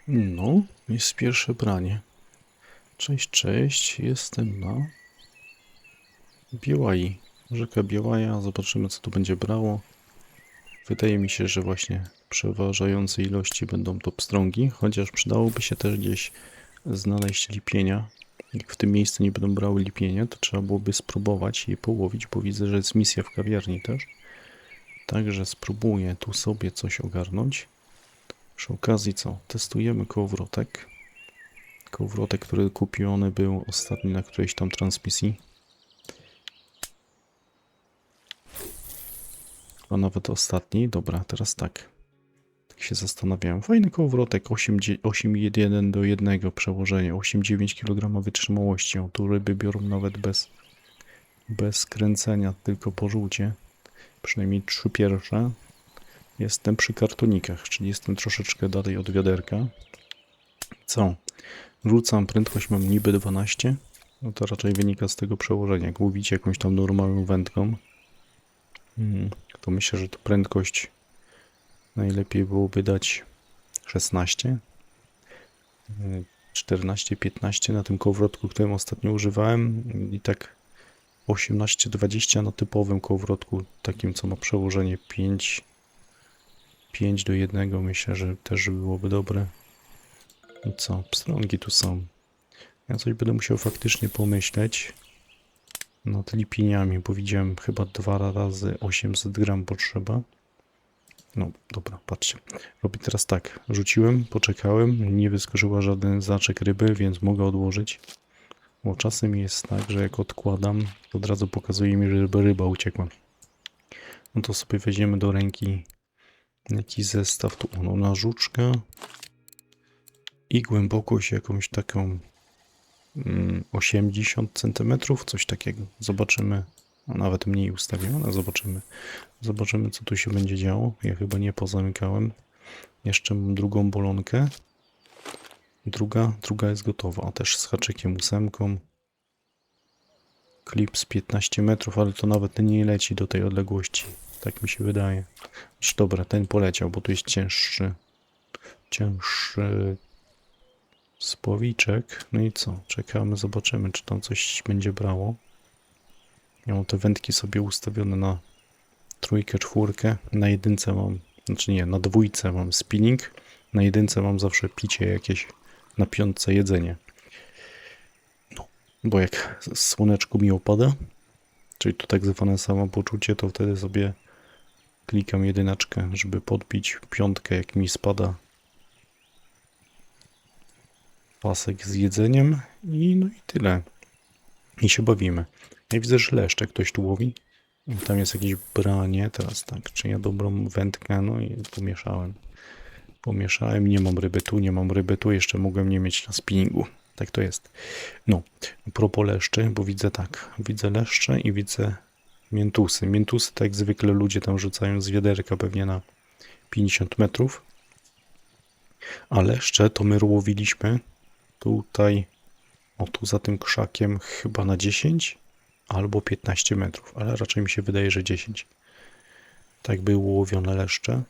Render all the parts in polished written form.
No, jest pierwsze branie. Cześć, cześć. Jestem na Białai. Rzeka Białaja. Zobaczymy, co tu będzie brało. Wydaje mi się, że właśnie przeważające ilości będą to pstrągi, chociaż przydałoby się też gdzieś znaleźć lipienia. Jak w tym miejscu nie będą brały lipienie, to trzeba byłoby spróbować je połowić, bo widzę, że jest misja w kawiarni też. Także spróbuję tu sobie coś ogarnąć. Przy okazji co? Testujemy kołowrotek. Kołowrotek, który kupiony był ostatni na którejś tam transmisji. A nawet ostatni. Dobra, teraz tak. Tak się zastanawiałem. Fajny kołowrotek. 8,1 do 1 przełożenie. 8,9 kg wytrzymałości. O, tu ryby biorą nawet bez kręcenia, tylko po żółcie. Przynajmniej 3 pierwsze. Jestem przy kartonikach, czyli jestem troszeczkę dalej od wiaderka. Co? Rzucam, prędkość mam niby 12. No to raczej wynika z tego przełożenia. Jak łowicie jakąś tam normalną wędką, to myślę, że to prędkość najlepiej byłoby dać 16, 14, 15 na tym kołowrotku, którym ostatnio używałem i tak 18, 20 na typowym kołowrotku, takim co ma przełożenie 5 do 1, myślę, że też byłoby dobre. I co? Pstrągi tu są. Ja coś będę musiał faktycznie pomyśleć nad lipiniami, bo widziałem chyba 2 razy 800 gram potrzeba. No dobra, patrzcie. Robię teraz tak. Rzuciłem, poczekałem, nie wyskoczyła żaden zaczek ryby, więc mogę odłożyć. Bo czasem jest tak, że jak odkładam, to od razu pokazuje mi, że ryba uciekła. No to sobie weźmiemy do ręki jakiś zestaw. Tu ono na żuczkę. I głębokość jakąś taką 80 cm, coś takiego. Zobaczymy. A nawet mniej ustawione, zobaczymy. Zobaczymy, co tu się będzie działo. Ja chyba nie pozamykałem. Jeszcze mam drugą bolonkę. Druga jest gotowa. A też z haczykiem 8. Klips 15 metrów, ale to nawet nie leci do tej odległości. Tak mi się wydaje. Dobra, ten poleciał, bo tu jest cięższy spłowiczek. No i co? Czekamy, zobaczymy, czy tam coś będzie brało. Ja mam te wędki sobie ustawione na 3, 4. Na 1 mam, znaczy nie, na 2 mam spinning. Na 1 mam zawsze picie jakieś, na 5 jedzenie. No, bo jak słoneczko mi opada, czyli to tak zwane samopoczucie, to wtedy sobie klikam 1, żeby podbić 5, jak mi spada pasek z jedzeniem no i tyle. I się bawimy. Ja widzę, że leszcze ktoś tu łowi. Tam jest jakieś branie, teraz tak, czy ja dobrą wędkę, no i pomieszałem, nie mam ryby tu, jeszcze mogłem nie mieć na spinningu. Tak to jest. No, propos leszczy, bo widzę tak, widzę leszcze i widzę miętusy. Miętusy tak jak zwykle ludzie tam rzucają z wiaderka pewnie na 50 metrów. A leszcze to my łowiliśmy tutaj, o tu za tym krzakiem chyba na 10 albo 15 metrów, ale raczej mi się wydaje, że 10. Tak były łowione leszcze.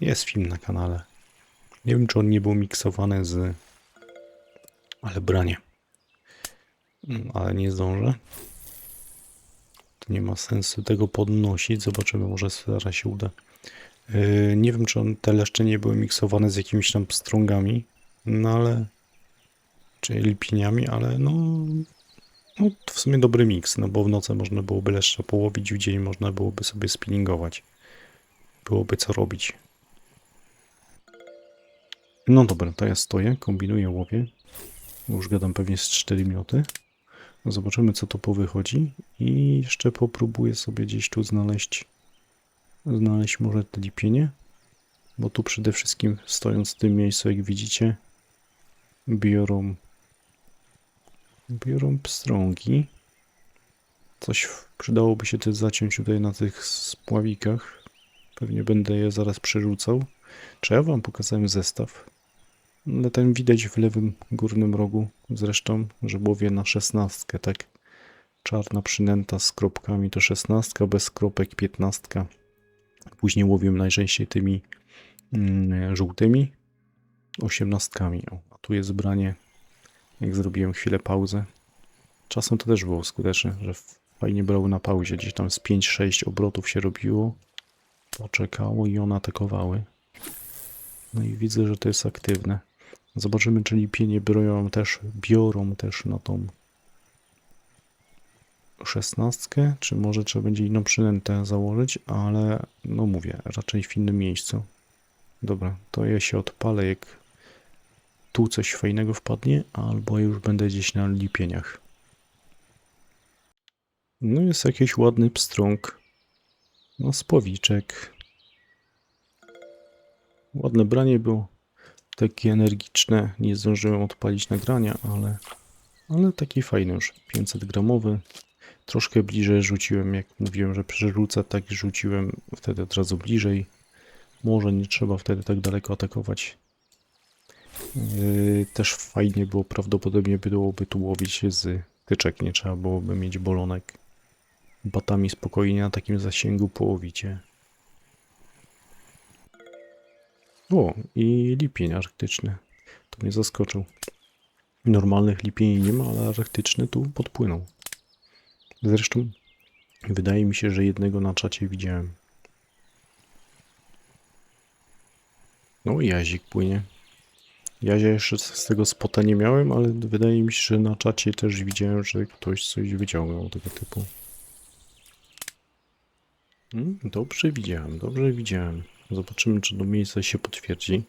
Jest film na kanale. Nie wiem, czy on nie był miksowany ale branie. Ale nie zdążę. To nie ma sensu tego podnosić. Zobaczymy, może zaraz się uda. Nie wiem, czy te leszcze nie były miksowane z jakimiś tam pstrągami, no ale... czy lipiniami, ale no to w sumie dobry miks, no bo w nocy można byłoby leszcze połowić, w dzień można byłoby sobie spinningować. Byłoby co robić. No dobra, to ja stoję, kombinuję, łowię. Już gadam pewnie z 4 minuty. Zobaczymy, co to powychodzi. I jeszcze popróbuję sobie gdzieś tu znaleźć może te lipienie. Bo tu przede wszystkim, stojąc w tym miejscu, jak widzicie, biorą pstrągi. Coś przydałoby się też zaciąć tutaj na tych spławikach. Pewnie będę je zaraz przerzucał. Czy ja wam pokazałem zestaw? Ale ten widać w lewym górnym rogu zresztą, że łowię na 16, tak? Czarna przynęta z kropkami to 16, bez kropek 15. Później łowię najczęściej tymi żółtymi. 18. O, a tu jest branie, jak zrobiłem chwilę pauzę. Czasem to też było skuteczne, że fajnie brały na pauzie. Gdzieś tam z 5-6 obrotów się robiło, poczekało i one atakowały. No i widzę, że to jest aktywne. Zobaczymy, czy lipienie biorą też na tą 16, czy może trzeba będzie inną przynętę założyć, ale no mówię, raczej w innym miejscu. Dobra, to ja się odpalę, jak tu coś fajnego wpadnie, albo już będę gdzieś na lipieniach. No jest jakiś ładny pstrąg. No spowiczek. Ładne branie było. Takie energiczne. Nie zdążyłem odpalić nagrania, ale taki fajny już. 500 gramowy. Troszkę bliżej rzuciłem, jak mówiłem, że przerzucę, tak rzuciłem wtedy od razu bliżej. Może nie trzeba wtedy tak daleko atakować. Też fajnie było, prawdopodobnie byłoby tu łowić z tyczek, nie trzeba byłoby mieć bolonek. Batami spokojnie na takim zasięgu połowicie. O, i lipień arktyczny. To mnie zaskoczył. Normalnych lipieni nie ma, ale arktyczny tu podpłynął. Zresztą wydaje mi się, że jednego na czacie widziałem. No, jazik płynie. Jazia jeszcze z tego spota nie miałem, ale wydaje mi się, że na czacie też widziałem, że ktoś coś wyciągnął tego typu. Dobrze widziałem, dobrze widziałem. Zobaczymy, czy to miejsce się potwierdzi.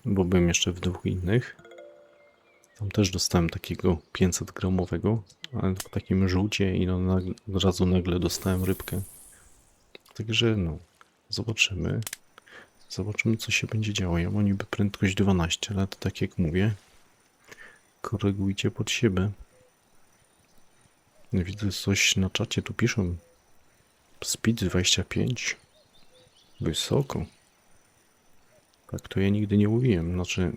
Bo byłem jeszcze w dwóch innych. Tam też dostałem takiego 500 gramowego, ale w takim żółcie i no od razu nagle dostałem rybkę. Także no, zobaczymy. Zobaczymy, co się będzie działo. Ja mam niby prędkość 12, ale to tak jak mówię, korygujcie pod siebie. Widzę coś na czacie, tu piszą. Speed 25. Wysoko. Tak, to ja nigdy nie łowiłem. Znaczy,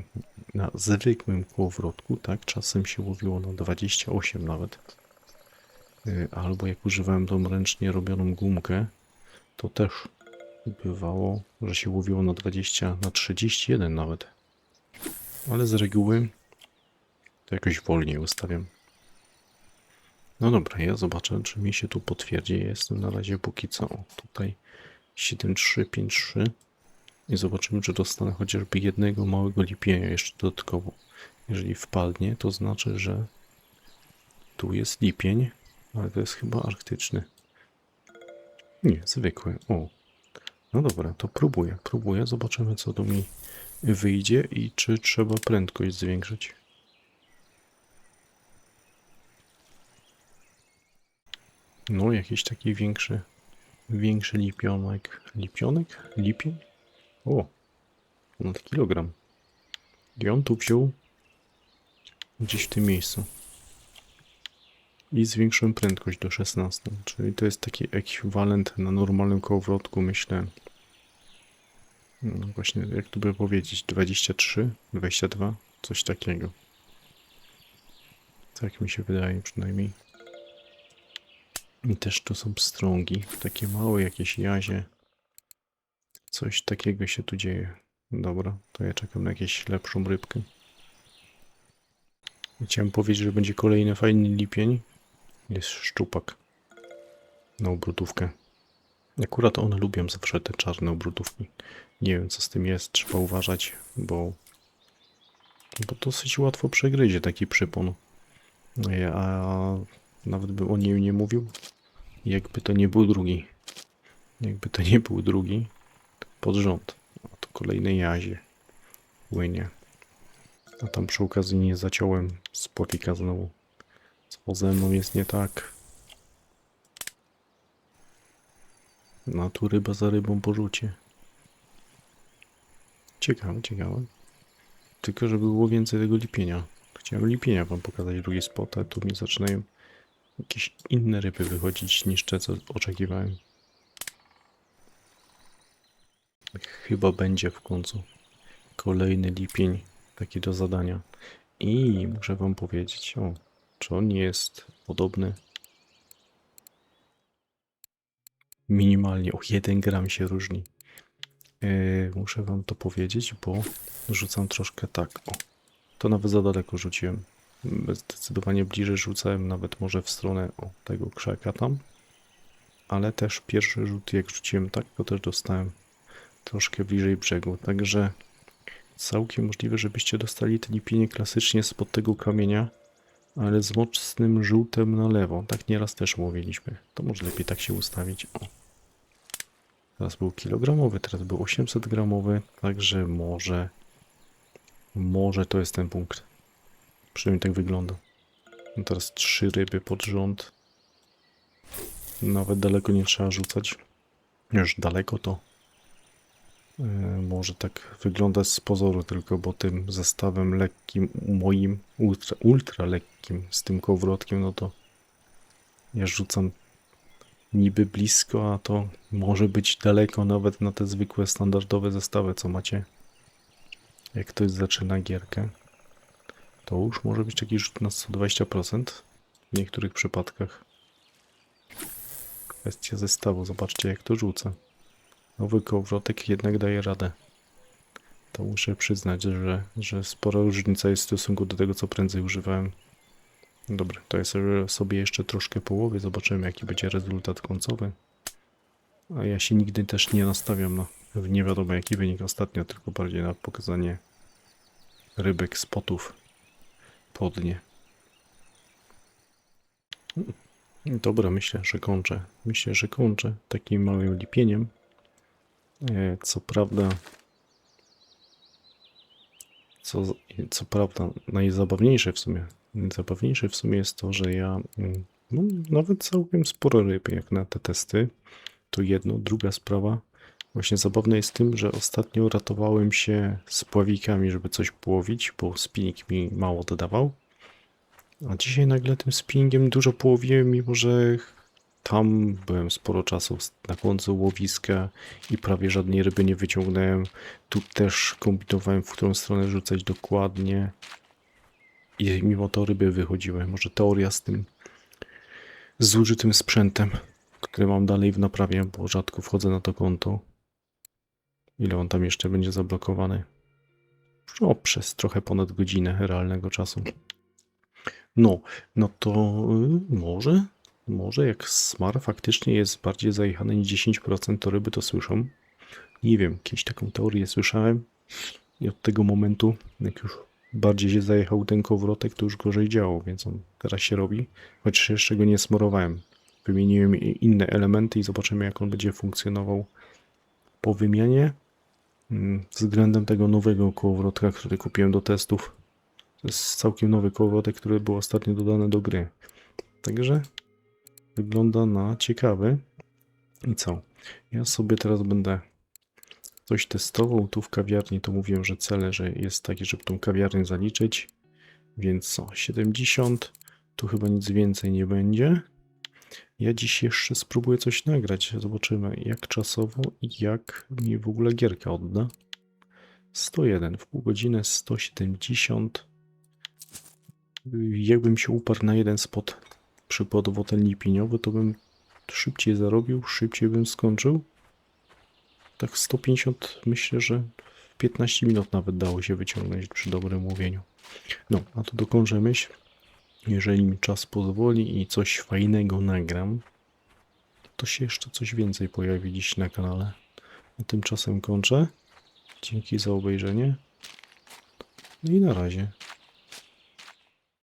na zwykłym kołowrotku, tak, czasem się łowiło na 28 nawet. Albo jak używałem tą ręcznie robioną gumkę, to też bywało, że się łowiło na 20, na 31 nawet. Ale z reguły to jakoś wolniej ustawiam. No dobra, ja zobaczę, czy mi się tu potwierdzi. Ja jestem na razie póki co tutaj 7353 i zobaczymy, czy dostanę chociażby jednego małego lipienia jeszcze dodatkowo. Jeżeli wpadnie, to znaczy, że tu jest lipień, ale to jest chyba arktyczny. Nie, zwykły. O, no dobra, to próbuję. Zobaczymy, co tu mi wyjdzie i czy trzeba prędkość zwiększyć. No, jakiś taki większy lipionek. Lipionek? Lipień? O, ponad kilogram. I on tu wziął gdzieś w tym miejscu. I zwiększyłem prędkość do 16, czyli to jest taki ekwiwalent na normalnym kołowrotku, myślę. No właśnie, jak tu by powiedzieć, 23, 22, coś takiego. Tak mi się wydaje przynajmniej. I też tu są pstrągi, takie małe jakieś jazie. Coś takiego się tu dzieje. Dobra, to ja czekam na jakąś lepszą rybkę. Chciałem powiedzieć, że będzie kolejny fajny lipień. Jest szczupak na obrotówkę. Akurat one lubią zawsze te czarne obrotówki. Nie wiem, co z tym jest, trzeba uważać, bo dosyć łatwo przegryzie taki przypon. A nawet bym o niej nie mówił, jakby to nie był drugi. Jakby to nie był drugi pod rząd. A to kolejny jazie płynie. A tam przy okazji nie zaciąłem spotika znowu. Co ze mną jest nie tak. No tu ryba za rybą po rzucie. Ciekawe. Tylko żeby było więcej tego lipienia. Chciałem lipienia wam pokazać drugi spot, a tu mi zaczynają jakieś inne ryby wychodzić niż te, co oczekiwałem. Chyba będzie w końcu kolejny lipień taki do zadania. I muszę wam powiedzieć, czy on jest podobny. Minimalnie o 1 gram się różni. Muszę wam to powiedzieć, bo rzucam troszkę tak. O, to nawet za daleko rzuciłem. Zdecydowanie bliżej rzucałem, nawet może w stronę tego krzaka tam. Ale też pierwszy rzut, jak rzuciłem tak, to też dostałem troszkę bliżej brzegu. Także całkiem możliwe, żebyście dostali te lipienie klasycznie spod tego kamienia, ale z mocnym żółtem na lewo. Tak nieraz też mówiliśmy. To może lepiej tak się ustawić. O. Teraz był kilogramowy, teraz był 800 gramowy, także może to jest ten punkt. Przynajmniej tak wygląda. No teraz 3 ryby pod rząd. Nawet daleko nie trzeba rzucać. Już daleko to może tak wygląda z pozoru tylko, bo tym zestawem lekkim, moim ultra lekkim, z tym kołowrotkiem, no to ja rzucam niby blisko, a to może być daleko nawet na te zwykłe, standardowe zestawy, co macie. Jak ktoś zaczyna gierkę, to już może być taki rzut na 120% w niektórych przypadkach. Kwestia zestawu, zobaczcie jak to rzuca. Nowy kołowrotek jednak daje radę. To muszę przyznać, że spora różnica jest w stosunku do tego, co prędzej używałem. Dobra, to ja sobie jeszcze troszkę połowię, zobaczymy jaki będzie rezultat końcowy. A ja się nigdy też nie nastawiam na nie wiadomo jaki wynik ostatnio, tylko bardziej na pokazanie rybek, spotów po dnie. Dobra, myślę, że kończę. Myślę, że kończę takim małym lipieniem. Co prawda, co prawda najzabawniejsze w sumie jest to, że ja mam nawet całkiem sporo ryb jak na te testy. To jedno. Druga sprawa, właśnie zabawne jest tym, że ostatnio ratowałem się spławikami, żeby coś połowić, bo spinning mi mało dodawał. A dzisiaj nagle tym spinningiem dużo połowiłem, mimo że tam byłem sporo czasu na końcu łowiska i prawie żadnej ryby nie wyciągnąłem. Tu też kombinowałem, w którą stronę rzucać dokładnie. I mimo to ryby wychodziły. Może teoria z tym zużytym sprzętem, który mam dalej w naprawie, bo rzadko wchodzę na to konto. Ile on tam jeszcze będzie zablokowany? No, przez trochę ponad godzinę realnego czasu. No to może jak Smar faktycznie jest bardziej zajechany niż 10%, to ryby to słyszą. Nie wiem, kiedyś taką teorię słyszałem i od tego momentu, jak już bardziej się zajechał ten kołowrotek, to już gorzej działał, więc on teraz się robi. Chociaż jeszcze go nie smorowałem. Wymieniłem inne elementy i zobaczymy jak on będzie funkcjonował po wymianie względem tego nowego kołowrotka, który kupiłem do testów. To jest całkiem nowy kołowrotek, który był ostatnio dodany do gry. Także wygląda na ciekawy. I co? Ja sobie teraz będę coś testował. Tu w kawiarni to mówiłem, że cele, że jest takie, żeby tą kawiarnię zaliczyć. Więc co? 70. Tu chyba nic więcej nie będzie. Ja dziś jeszcze spróbuję coś nagrać. Zobaczymy jak czasowo i jak mi w ogóle gierka odda. 101 w pół godziny, 170. Jakbym się uparł na jeden spot, przykładowo ten lipiniowy, to bym szybciej zarobił, szybciej bym skończył. Tak 150 myślę, że w 15 minut nawet dało się wyciągnąć przy dobrym łowieniu. No, a to dokończę myśl. Jeżeli mi czas pozwoli i coś fajnego nagram, to się jeszcze coś więcej pojawi dziś na kanale. A tymczasem kończę. Dzięki za obejrzenie. No i na razie.